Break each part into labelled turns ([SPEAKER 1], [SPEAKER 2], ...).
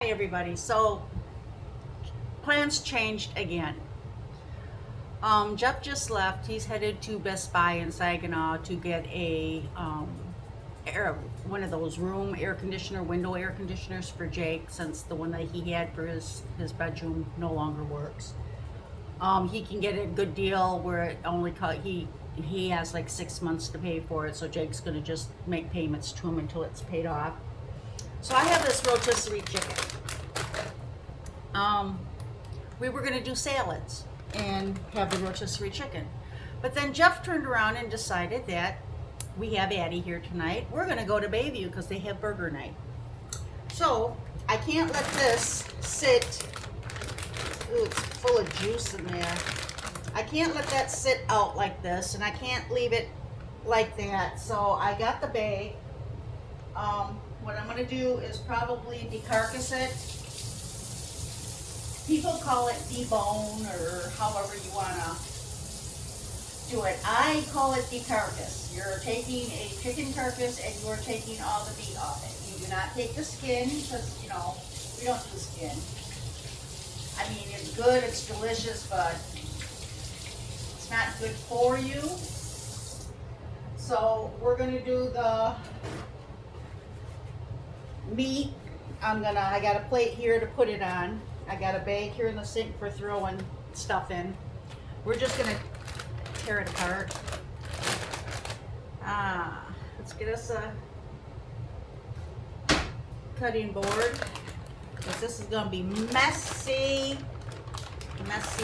[SPEAKER 1] everybody. So plans changed again. Jeff just left. He's headed to Best Buy in Saginaw to get a air, one of those room air conditioner, window air conditioners for Jake, since the one that he had for his bedroom no longer works. He can get a good deal where it only he has like 6 months to pay for it, so Jake's gonna just make payments to him until it's paid off. So I have this rotisserie chicken. We were gonna do salads and have the rotisserie chicken, but then Jeff turned around and decided that we have Addie here tonight. We're gonna go to Bayview because they have burger night. So I can't let this sit. Ooh, it's full of juice in there. I can't let that sit out like this, and I can't leave it like that. So I got the bag. What I'm gonna do is probably decarcass it. People call it debone or however you wanna do it. I call it decarcass. You're taking a chicken carcass and you're taking all the meat off it. You do not take the skin because, you know, we don't do skin. I mean, it's good, it's delicious, but it's not good for you. So we're gonna do the meat. I got a plate here to put it on. I got a bag here in the sink for throwing stuff in. We're just gonna tear it apart. Let's get us a cutting board, because this is gonna be messy. Messy.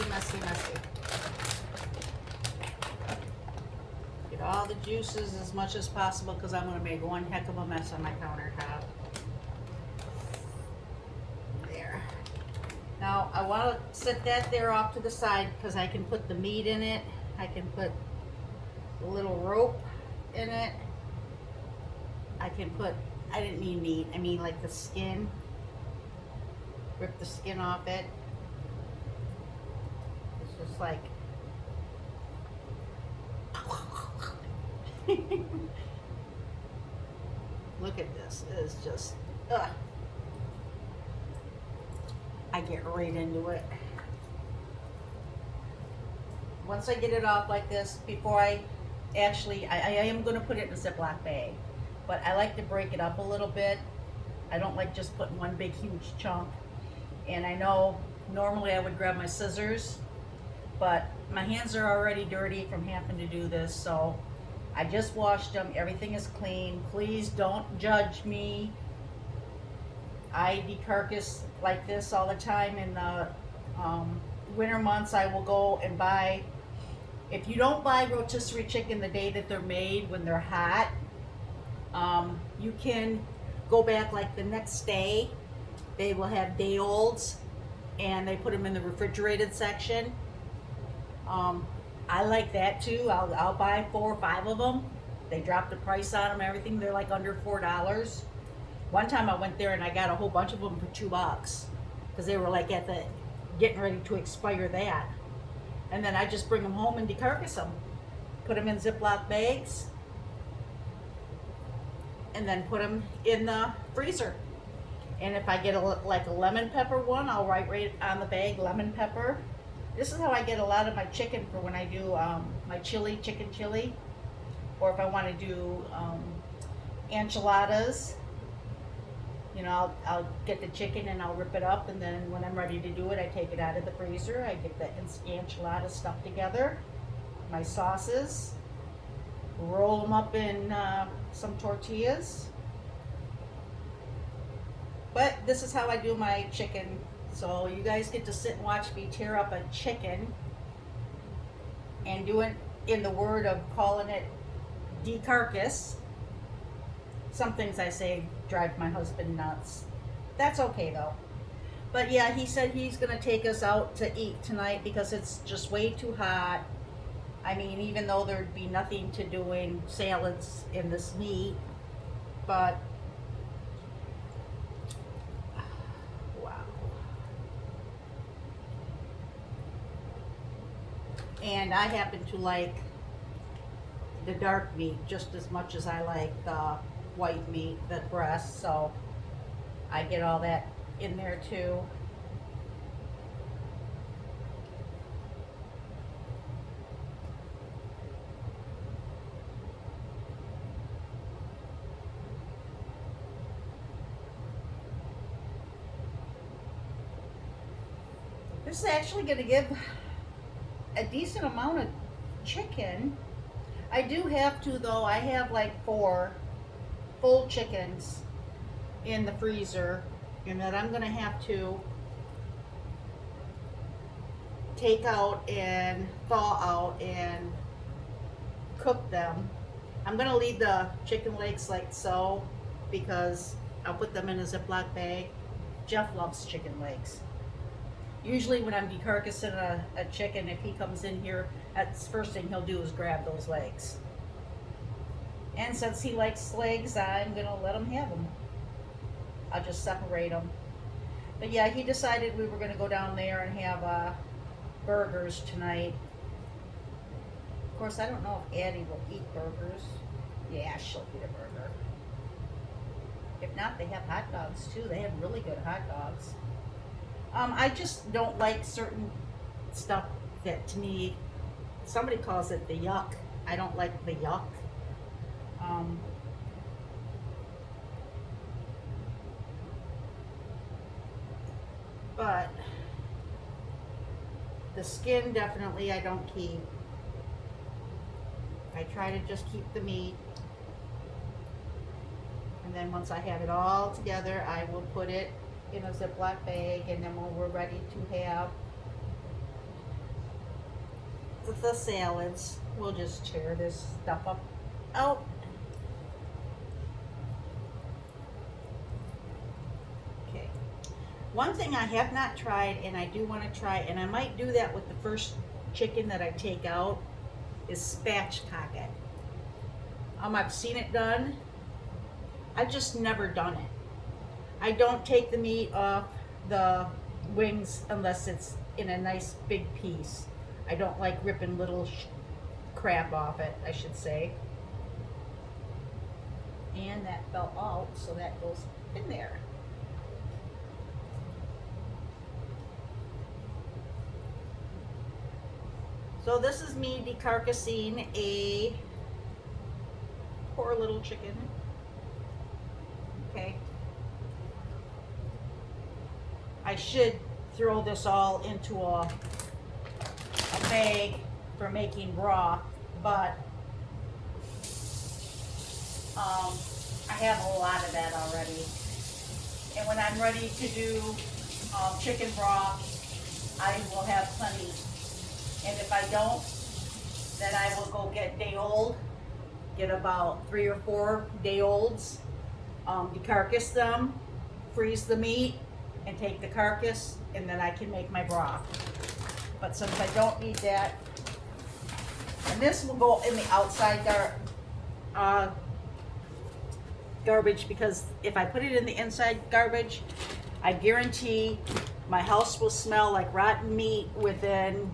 [SPEAKER 1] Get all the juices as much as possible, because I'm gonna make one heck of a mess on my countertop. There. Now I want to set that there off to the side because I can put the meat in it. I can put a little rope in it. I didn't mean meat, I mean like the skin. Rip the skin off it. It's just like look at this. It is just ugh. I get right into it. Once I get it off like this, before I am going to put it in a Ziploc bag, but I like to break it up a little bit. I don't like just putting one big huge chunk. And I know normally I would grab my scissors, but my hands are already dirty from having to do this, so I just washed them. Everything is clean. Please don't judge me. I decarcass like this all the time. In the winter months, I will go and buy, if you don't buy rotisserie chicken the day that they're made when they're hot, you can go back like the next day. They will have day olds and they put them in the refrigerated section. I like that too. I'll buy 4 or 5 of them. They drop the price on them, everything. They're like under $4. One time I went there and I got a whole bunch of them for $2 because they were like at the getting ready to expire that. And then I just bring them home and decarcass them, put them in Ziploc bags, and then put them in the freezer. And if I get like a lemon pepper one, I'll write right on the bag lemon pepper. This is how I get a lot of my chicken for when I do my chicken chili, or if I want to do enchiladas. You know, I'll get the chicken and I'll rip it up, and then when I'm ready to do it, I take it out of the freezer. I get the enchilada stuff together, my sauces, roll them up in some tortillas. But this is how I do my chicken. So you guys get to sit and watch me tear up a chicken and do it in the word of calling it decarcass. Some things I say drive my husband nuts. That's okay though. But yeah, he said he's gonna take us out to eat tonight because it's just way too hot. I mean, even though there'd be nothing to doing salads in this meat, but wow. And I happen to like the dark meat just as much as I like the white meat, the breast, so I get all that in there too. This is actually going to give a decent amount of chicken. I do have to, though. I have like 4 full chickens in the freezer, and that I'm going to have to take out and thaw out and cook them. I'm going to leave the chicken legs like so because I'll put them in a Ziploc bag. Jeff loves chicken legs. Usually when I'm decarcassing a chicken, if he comes in here, that's the first thing he'll do is grab those legs. And since he likes legs, I'm going to let him have them. I'll just separate them. But yeah, he decided we were going to go down there and have burgers tonight. Of course, I don't know if Addie will eat burgers. Yeah, she'll eat a burger. If not, they have hot dogs too. They have really good hot dogs. I just don't like certain stuff that, to me, somebody calls it the yuck. I don't like the yuck. But the skin, definitely I don't keep. I try to just keep the meat. And then once I have it all together, I will put it in a Ziploc bag, and then when we're ready to have the salads, we'll just tear this stuff up out. Okay. One thing I have not tried, and I do want to try, and I might do that with the first chicken that I take out, is spatchcock it. I've seen it done. I've just never done it. I don't take the meat off the wings unless it's in a nice big piece. I don't like ripping little crab off it, I should say. And that fell out, so that goes in there. So this is me decarcassing a poor little chicken. Okay. I should throw this all into a bag for making broth, but I have a lot of that already. And when I'm ready to do chicken broth, I will have plenty. And if I don't, then I will go get day old, get about 3 or 4 day olds, decarcass them, freeze the meat, and take the carcass, and then I can make my broth. But since I don't need that, and this will go in the outside garbage, because if I put it in the inside garbage, I guarantee my house will smell like rotten meat within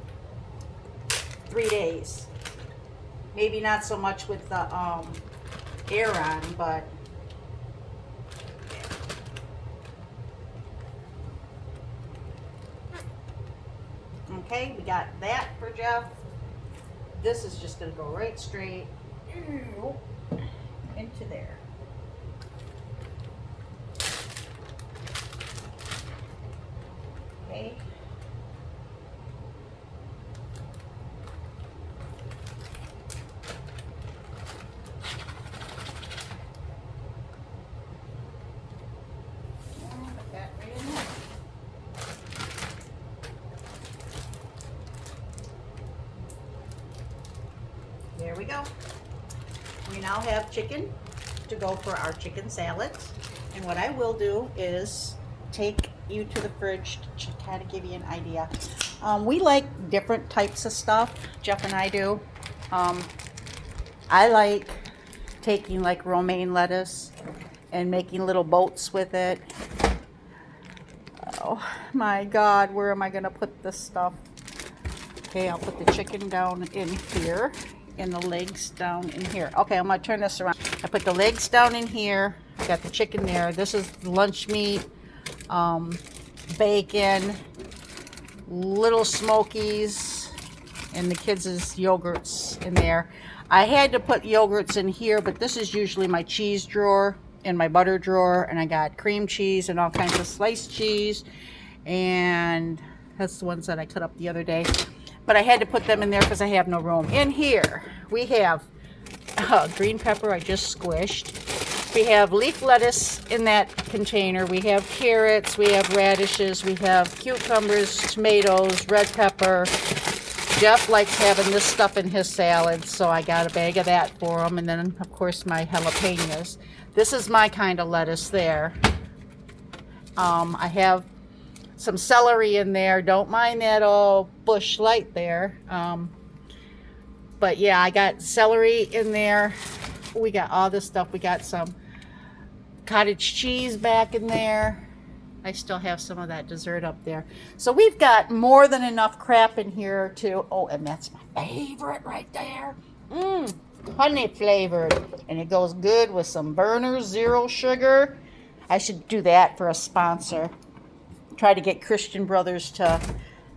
[SPEAKER 1] 3 days. Maybe not so much with the air on, but okay, we got that for Jeff. This is just going to go right straight into there. Okay. Put that right in there. There we go. We now have chicken to go for our chicken salads. And what I will do is take you to the fridge to kind of give you an idea. We like different types of stuff, Jeff and I do. I like taking like romaine lettuce and making little boats with it. Oh my God, where am I gonna put this stuff? Okay, I'll put the chicken down in here and the legs down in here. Okay, I'm gonna turn this around. I put the legs down in here. I got the chicken there. This is lunch meat. bacon, little Smokies, and the kids' yogurts in there. I had to put yogurts in here, but this is usually my cheese drawer and my butter drawer, and I got cream cheese and all kinds of sliced cheese, and that's the ones that I cut up the other day. But I had to put them in there because I have no room. In here, we have green pepper I just squished. We have leaf lettuce in that container. We have carrots, we have radishes, we have cucumbers, tomatoes, red pepper. Jeff likes having this stuff in his salad, so I got a bag of that for him. And then, of course, my jalapenos. This is my kind of lettuce there. I have some celery in there. Don't mind that old bush light there. But yeah, I got celery in there. We got all this stuff. We got some cottage cheese back in there. I still have some of that dessert up there. So we've got more than enough crap in here to, oh, and that's my favorite right there. Honey flavored. And it goes good with some Berners Zero Sugar. I should do that for a sponsor. Try to get Christian Brothers to,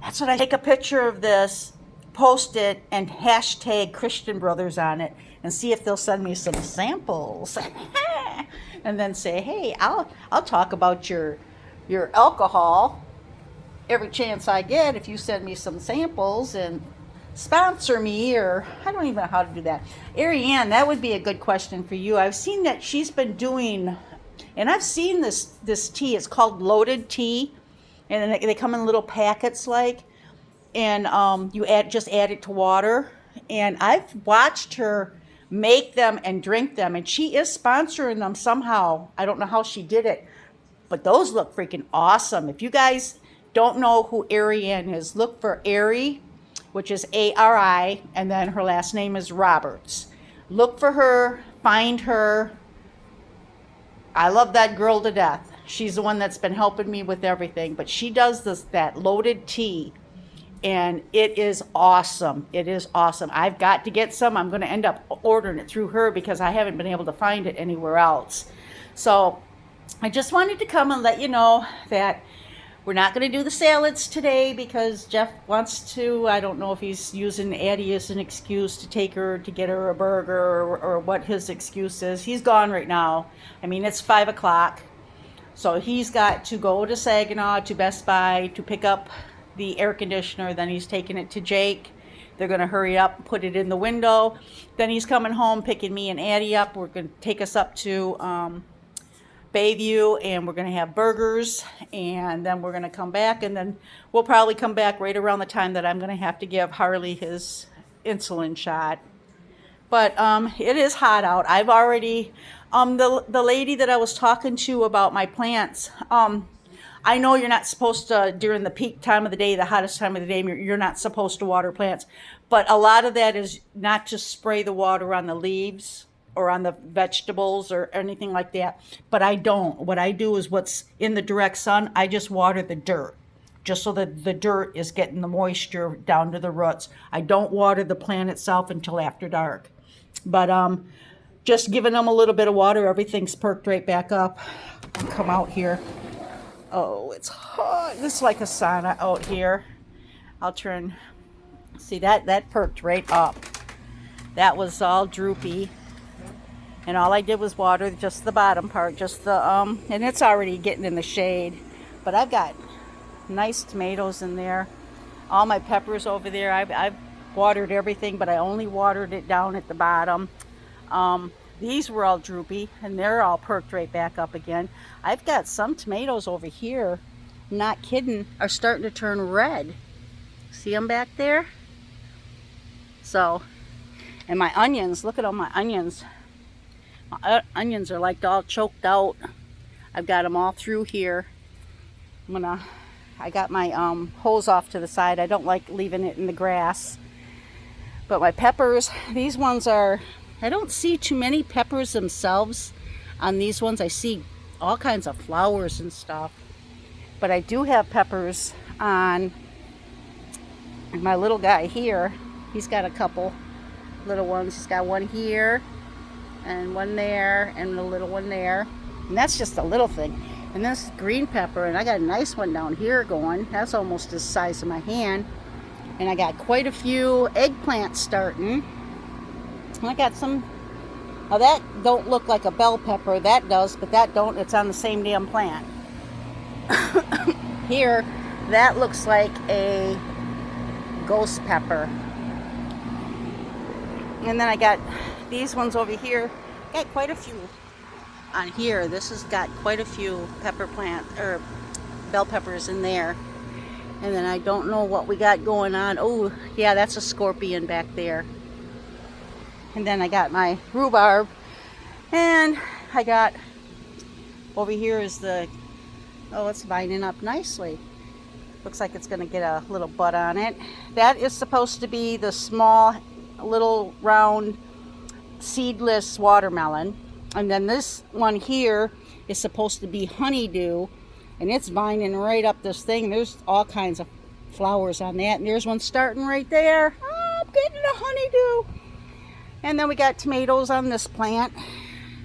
[SPEAKER 1] that's what I take a picture of this, post it, and hashtag Christian Brothers on it, and see if they'll send me some samples. And then say, hey, I'll talk about your alcohol every chance I get if you send me some samples and sponsor me, or I don't even know how to do that. Ariane, that would be a good question for you. I've seen that she's been doing, and I've seen this tea. It's called loaded tea, and they come in little packets and you just add it to water. And I've watched her make them and drink them, and she is sponsoring them somehow. I don't know how she did it, but those look freaking awesome. If you guys don't know who Ariane is, look for Ari, which is A-R-I, and then her last name is Roberts. Look for her, find her. I love that girl to death. She's the one that's been helping me with everything, but she does that loaded tea, and it is awesome. It is awesome. I've got to get some. I'm going to end up ordering it through her because I haven't been able to find it anywhere else. So I just wanted to come and let you know that we're not going to do the salads today because Jeff wants to. I don't know if he's using Addie as an excuse to take her to get her a burger or what his excuse is. He's gone right now. I mean, it's 5 o'clock. So he's got to go to Saginaw, to Best Buy, to pick up the air conditioner. Then he's taking it to Jake. They're going to hurry up and put it in the window. Then he's coming home, picking me and Addie up. We're going to take us up to Bayview, and we're going to have burgers, and then we're going to come back, and then we'll probably come back right around the time that I'm going to have to give Harley his insulin shot. But it is hot out. I've already, the lady that I was talking to about my plants, I know you're not supposed to, during the peak time of the day, the hottest time of the day, you're not supposed to water plants. But a lot of that is not to spray the water on the leaves or on the vegetables or anything like that. But I don't. What I do is what's in the direct sun, I just water the dirt, just so that the dirt is getting the moisture down to the roots. I don't water the plant itself until after dark. But just giving them a little bit of water, everything's perked right back up. I'll come out here. Oh, it's hot. It's like a sauna out here. I'll turn. See, that perked right up. That was all droopy. And all I did was water just the bottom part, just the, and it's already getting in the shade. But I've got nice tomatoes in there. All my peppers over there. I've watered everything, but I only watered it down at the bottom. These were all droopy, and they're all perked right back up again. I've got some tomatoes over here, not kidding, are starting to turn red. See them back there? So, and my onions, look at all my onions. My onions are like all choked out. I've got them all through here. I got my hose off to the side. I don't like leaving it in the grass. But my peppers, these ones are, I don't see too many peppers themselves on these ones. I see all kinds of flowers and stuff. But I do have peppers on my little guy here. He's got a couple little ones. He's got one here and one there and a little one there. And that's just a little thing. And this green pepper, and I got a nice one down here going. That's almost the size of my hand. And I got quite a few eggplants starting. And I got some, now that don't look like a bell pepper, that does, but that don't, it's on the same damn plant. Here, that looks like a ghost pepper. And then I got these ones over here. Got quite a few on here. This has got quite a few pepper plant or bell peppers in there. And then I don't know what we got going on. Oh, yeah, that's a scorpion back there. And then I got my rhubarb. And I got over here is the, oh, it's vining up nicely. Looks like it's going to get a little bud on it. That is supposed to be the small, little round, seedless watermelon. And then this one here is supposed to be honeydew, and it's vining right up this thing. There's all kinds of flowers on that, and there's one starting right there. Oh, I'm getting a honeydew. And then we got tomatoes on this plant,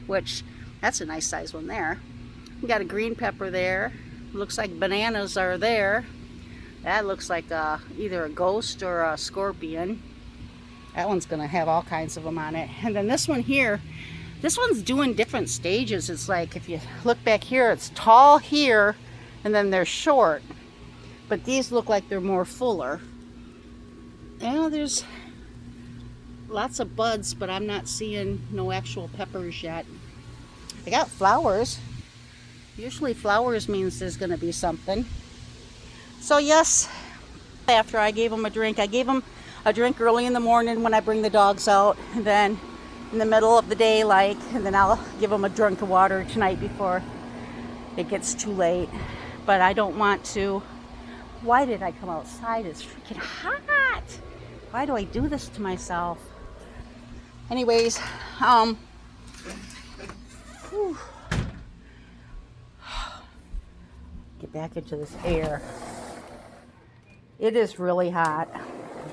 [SPEAKER 1] which that's a nice size one there. We got a green pepper there. Looks like bananas are there. That looks like either a ghost or a scorpion. That one's gonna have all kinds of them on it. And then this one here, this one's doing different stages. It's like, if you look back here, it's tall here, and then they're short. But these look like they're more fuller. Yeah, there's lots of buds, but I'm not seeing no actual peppers yet. I got flowers. Usually flowers means there's gonna be something. So yes, after I gave them a drink, I gave them a drink early in the morning when I bring the dogs out, and then in the middle of the day, and then I'll give them a drink of water tonight before it gets too late. But I don't want to. Why did I come outside? It's freaking hot. Why do I do this to myself? Anyways, get back into this air. It is really hot,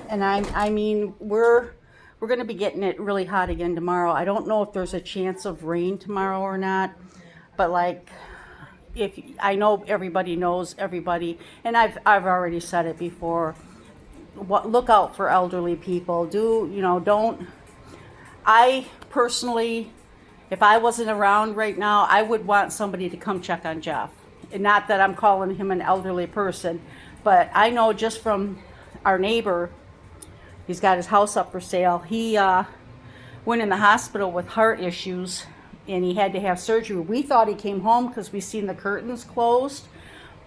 [SPEAKER 1] and I mean we're going to be getting it really hot again tomorrow. I don't know if there's a chance of rain tomorrow or not, but like, if I know everybody knows everybody, and I've already said it before. Look out for elderly people. Don't. I personally, if I wasn't around right now, I would want somebody to come check on Jeff. And not that I'm calling him an elderly person, but I know just from our neighbor, he's got his house up for sale. He went in the hospital with heart issues, and he had to have surgery. We thought he came home because we seen the curtains closed,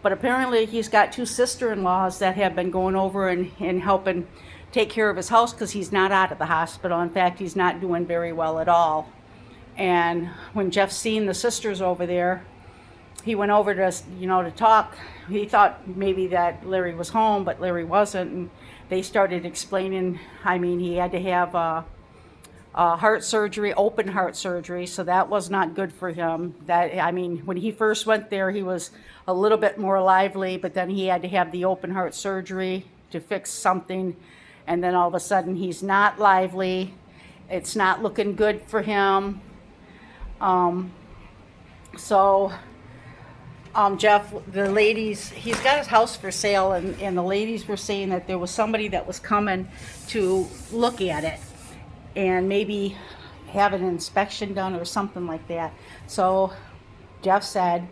[SPEAKER 1] but apparently he's got 2 sister-in-laws that have been going over and helping take care of his house because he's not out of the hospital. In fact, he's not doing very well at all. And when Jeff seen the sisters over there, he went over to talk. He thought maybe that Larry was home, but Larry wasn't. And they started explaining, he had to have heart surgery, open heart surgery, so that was not good for him. When he first went there, he was a little bit more lively, but then he had to have the open heart surgery to fix something, and then all of a sudden he's not lively. It's not looking good for him. Jeff, the ladies, he's got his house for sale, and the ladies were saying that there was somebody that was coming to look at it and maybe have an inspection done or something like that. So Jeff said,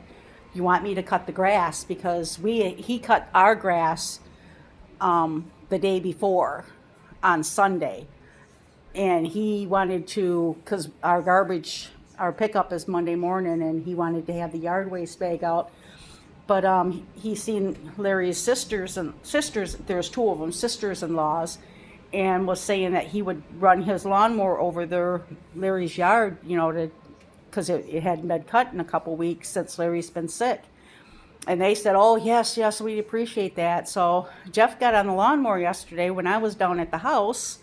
[SPEAKER 1] you want me to cut the grass? Because he cut our grass the day before on Sunday, and he wanted to, because our pickup is Monday morning, and he wanted to have the yard waste bag out. But he seen Larry's sisters, there's 2 of them, sisters-in-laws, and was saying that he would run his lawnmower over Larry's yard, because it hadn't been cut in a couple weeks since Larry's been sick. And they said, oh, yes, we'd appreciate that. So Jeff got on the lawnmower yesterday when I was down at the house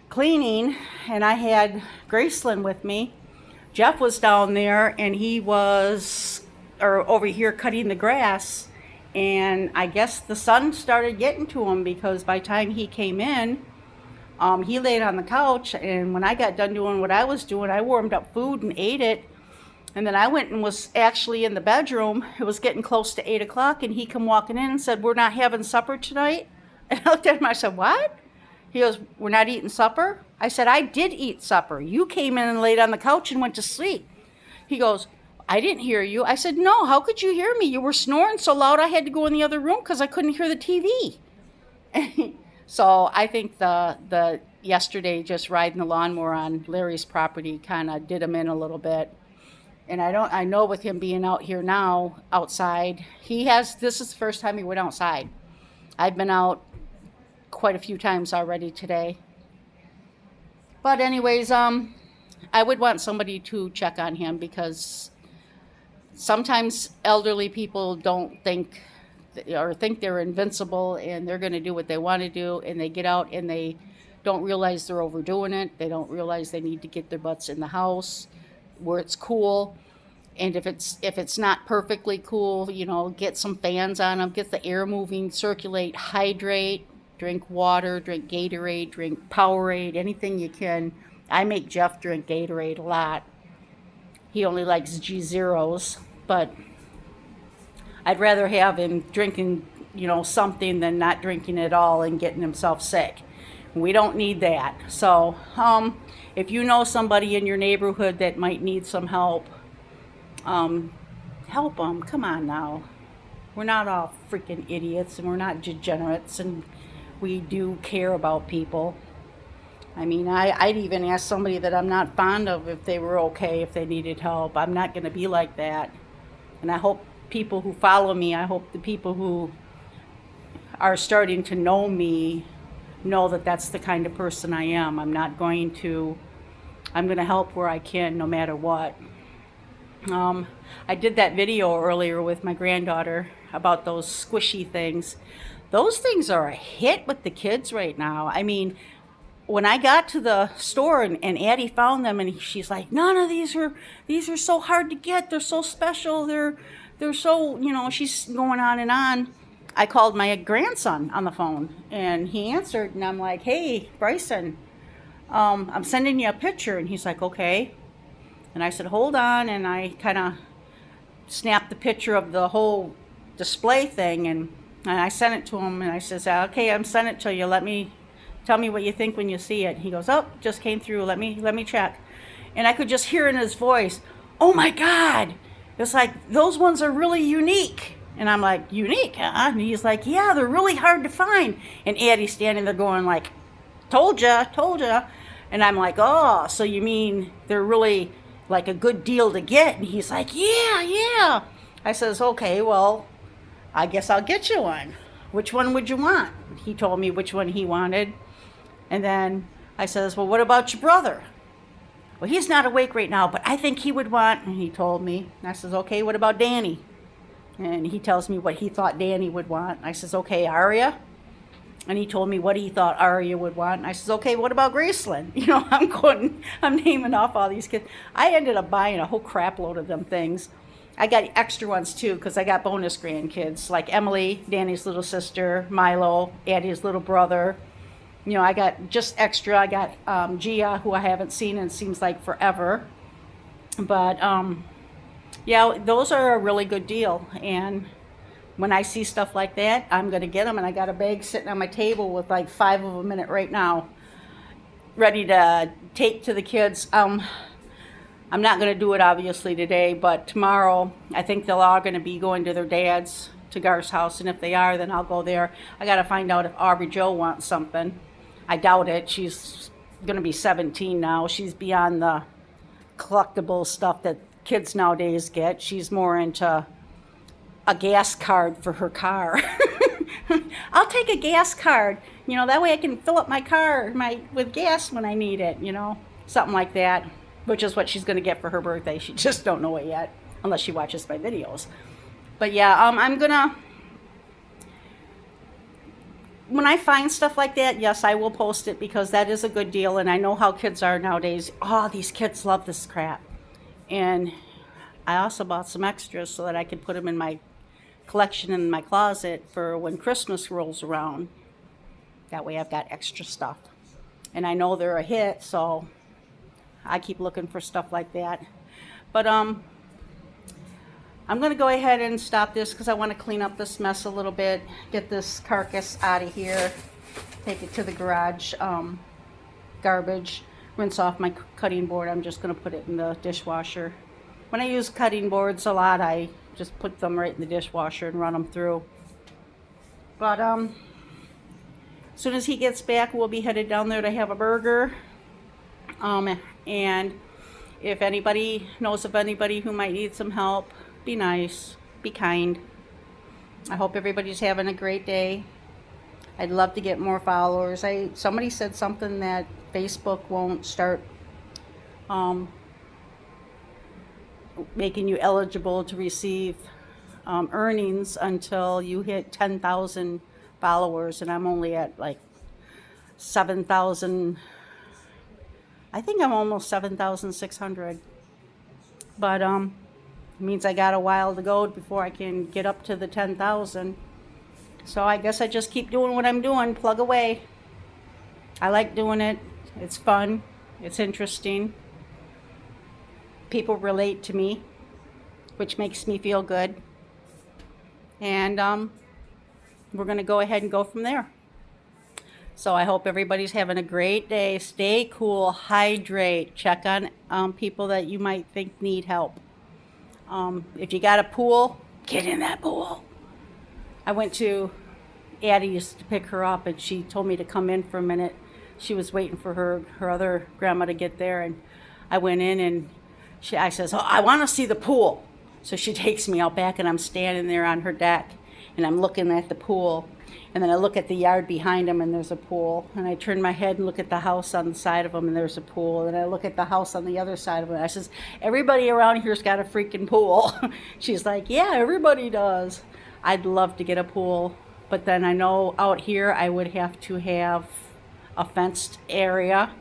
[SPEAKER 1] cleaning, and I had Graceland with me. Jeff was down there, and he was over here cutting the grass, and I guess the sun started getting to him, because by the time he came in, he laid on the couch, and when I got done doing what I was doing, I warmed up food and ate it, And then I went and was actually in the bedroom. It was getting close to 8 o'clock, and he come walking in and said, "We're not having supper tonight." And I looked at him, I said, "What?" He goes, "We're not eating supper?" I said, "I did eat supper. You came in and laid on the couch and went to sleep." He goes, "I didn't hear you." I said, "No, how could you hear me? You were snoring so loud I had to go in the other room because I couldn't hear the TV." So I think the yesterday just riding the lawnmower on Larry's property kind of did him in a little bit. And I know with him being out here now outside, this is the first time he went outside. I've been out quite a few times already today. But anyways, I would want somebody to check on him because sometimes elderly people don't think they're invincible and they're going to do what they want to do, and they get out and they don't realize they're overdoing it. They don't realize they need to get their butts in the house where it's cool. And if it's not perfectly cool, get some fans on them, get the air moving, circulate, hydrate, drink water, drink Gatorade, drink Powerade, anything you can. I make Jeff drink Gatorade a lot. He only likes G-Zeros, but I'd rather have him drinking, something than not drinking at all and getting himself sick. We don't need that. So, if you know somebody in your neighborhood that might need some help, help them. Come on now. We're not all freaking idiots, and we're not degenerates, and we do care about people. I mean, I'd even ask somebody that I'm not fond of if they were okay, if they needed help. I'm not going to be like that. And I hope people who follow me, I hope the people who are starting to know me know that that's the kind of person I am. I'm going to help where I can, no matter what. I did that video earlier with my granddaughter about those squishy things. Those things are a hit with the kids right now. I mean, when I got to the store and Addie found them, and she's like, "None of these are so hard to get. They're so special. They're so," she's going on and on. I called my grandson on the phone, and he answered, and I'm like, "Hey, Bryson, I'm sending you a picture." And he's like, "Okay." And I said, "Hold on," and I kind of snapped the picture of the whole display thing, and I sent it to him, and I says, "Okay, I'm sending it to you. Tell me what you think when you see it." He goes, "Oh, just came through. Let me check." And I could just hear in his voice, "Oh my God, it's like those ones are really unique." And I'm like, "Unique, huh?" And he's like, "Yeah, they're really hard to find." And Addie's standing there going like, told ya. And I'm like, "Oh, so you mean they're really like a good deal to get?" And he's like, yeah. I says, "Okay, well, I guess I'll get you one. Which one would you want?" He told me which one he wanted. And then I says, "Well, what about your brother?" "Well, he's not awake right now, but I think he would want," and he told me. And I says, "Okay, what about Danny?" And he tells me what he thought Danny would want. I says, "Okay, Aria?" And he told me what he thought Aria would want. And I says, "Okay, what about Graceland?" I'm naming off all these kids. I ended up buying a whole crap load of them things. I got extra ones too, because I got bonus grandkids, like Emily, Danny's little sister, Milo, Addie's little brother. I got just extra. I got Gia, who I haven't seen in seems like forever. But, yeah, those are a really good deal. And when I see stuff like that, I'm going to get them. And I got a bag sitting on my table with like 5 of them in it right now, ready to take to the kids. I'm not going to do it obviously today, but tomorrow I think they're all going to be going to their dad's, to Gar's house. And if they are, then I'll go there. I got to find out if Aubrey Jo wants something. I doubt it. She's going to be 17 now. She's beyond the collectible stuff that kids nowadays get. She's more into a gas card for her car. "I'll take a gas card, that way I can fill up my car with gas when I need it, something like that, which is what she's going to get for her birthday. She just don't know it yet, unless she watches my videos. But yeah, when I find stuff like that, yes, I will post it, because that is a good deal, and I know how kids are nowadays. Oh, these kids love this crap. And I also bought some extras so that I could put them in my collection in my closet for when Christmas rolls around. That way I've got extra stuff. And I know they're a hit, so I keep looking for stuff like that. But I'm going to go ahead and stop this because I want to clean up this mess a little bit, get this carcass out of here, take it to the garage garbage, rinse off my cutting board. I'm just going to put it in the dishwasher. When I use cutting boards a lot, I just put them right in the dishwasher and run them through. But as soon as he gets back, we'll be headed down there to have a burger. And if anybody knows of anybody who might need some help, be nice, be kind. I hope everybody's having a great day. I'd love to get more followers. Somebody said something that Facebook won't start making you eligible to receive earnings until you hit 10,000 followers, and I'm only at like 7,000. I think I'm almost 7,600. But it means I got a while to go before I can get up to the 10,000. So I guess I just keep doing what I'm doing, plug away. I like doing it. It's fun. It's interesting. People relate to me, which makes me feel good. And we're going to go ahead and go from there. So I hope everybody's having a great day. Stay cool, hydrate, check on people that you might think need help. If you got a pool, get in that pool. I went to Addie's to pick her up, and she told me to come in for a minute. She was waiting for her other grandma to get there, and I went in, and I says, "Oh, I want to see the pool." So she takes me out back, and I'm standing there on her deck, and I'm looking at the pool. And then I look at the yard behind them, and there's a pool. And I turn my head and look at the house on the side of them, and there's a pool. And I look at the house on the other side of it. I says, "Everybody around here's got a freaking pool." She's like, "Yeah, everybody does." I'd love to get a pool, but then I know out here I would have to have a fenced area.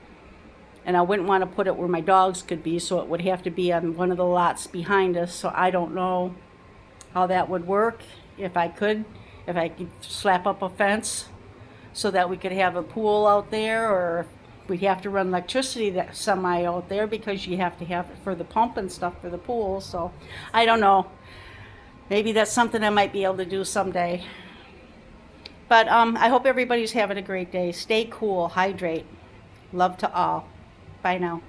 [SPEAKER 1] And I wouldn't want to put it where my dogs could be, so it would have to be on one of the lots behind us. So I don't know how that would work. If I could slap up a fence so that we could have a pool out there, or we'd have to run electricity that semi out there because you have to have it for the pump and stuff for the pool. So I don't know. Maybe that's something I might be able to do someday. But I hope everybody's having a great day. Stay cool, hydrate. Love to all. Bye now.